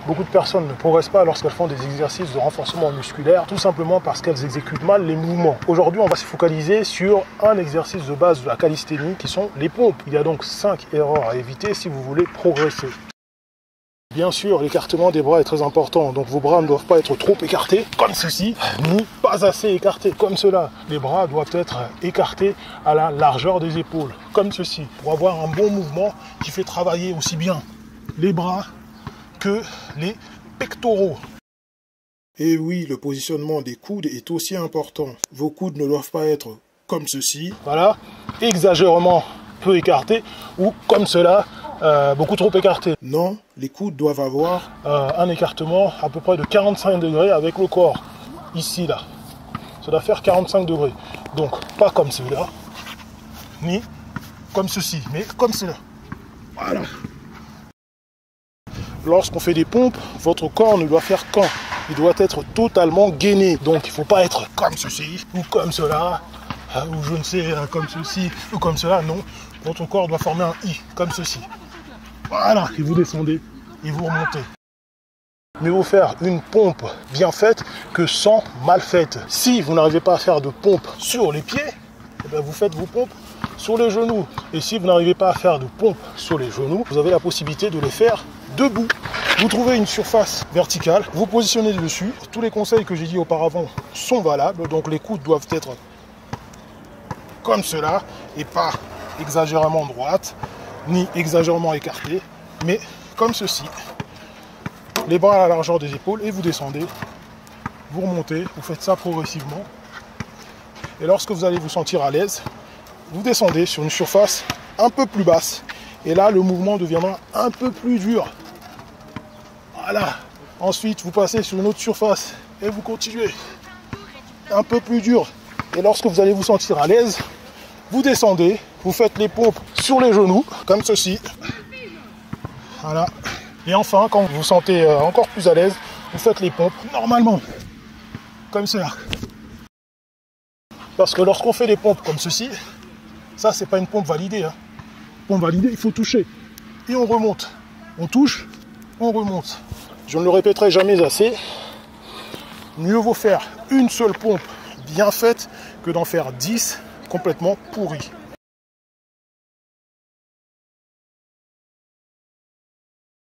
Beaucoup de personnes ne progressent pas lorsqu'elles font des exercices de renforcement musculaire, tout simplement parce qu'elles exécutent mal les mouvements. Aujourd'hui, on va se focaliser sur un exercice de base de la calisthénie qui sont les pompes. Il y a donc 5 erreurs à éviter si vous voulez progresser. Bien sûr, l'écartement des bras est très important, donc vos bras ne doivent pas être trop écartés, comme ceci, ni pas assez écartés, comme cela. Les bras doivent être écartés à la largeur des épaules, comme ceci, pour avoir un bon mouvement qui fait travailler aussi bien les bras que les pectoraux. Et oui, le positionnement des coudes est aussi important. Vos coudes ne doivent pas être comme ceci, voilà, exagérément peu écartés, ou comme cela, beaucoup trop écartés. Non, les coudes doivent avoir un écartement à peu près de 45 degrés avec le corps. Ici, là. Ça doit faire 45 degrés. Donc, pas comme celui-là, ni comme ceci, mais comme cela. Voilà. Lorsqu'on fait des pompes, votre corps ne doit faire qu'un. Il doit être totalement gainé. Donc, il ne faut pas être comme ceci, ou comme cela, ou je ne sais, comme ceci, ou comme cela. Non, votre corps doit former un I, comme ceci. Voilà, et vous descendez, et vous remontez. Mieux vaut faire une pompe bien faite que 100 mal faites. Si vous n'arrivez pas à faire de pompe sur les pieds, eh bien vous faites vos pompes sur les genoux. Et si vous n'arrivez pas à faire de pompe sur les genoux, vous avez la possibilité de les faire debout. Vous trouvez une surface verticale, vous positionnez dessus. Tous les conseils que j'ai dit auparavant sont valables, donc les coudes doivent être comme cela et pas exagérément droite, ni exagérément écarté, mais comme ceci. Les bras à la largeur des épaules et vous descendez, vous remontez, vous faites ça progressivement. Et lorsque vous allez vous sentir à l'aise, vous descendez sur une surface un peu plus basse. Et là, le mouvement deviendra un peu plus dur. Voilà. Ensuite, vous passez sur une autre surface et vous continuez. Un peu plus dur. Et lorsque vous allez vous sentir à l'aise, vous descendez, vous faites les pompes sur les genoux, comme ceci. Voilà. Et enfin, quand vous vous sentez encore plus à l'aise, vous faites les pompes normalement, comme cela. Parce que lorsqu'on fait des pompes comme ceci, ça c'est pas une pompe validée. Hein. Pompe validée, il faut toucher. Et on remonte. On touche, on remonte. Je ne le répéterai jamais assez. Mieux vaut faire une seule pompe bien faite que d'en faire 10 complètement pourries.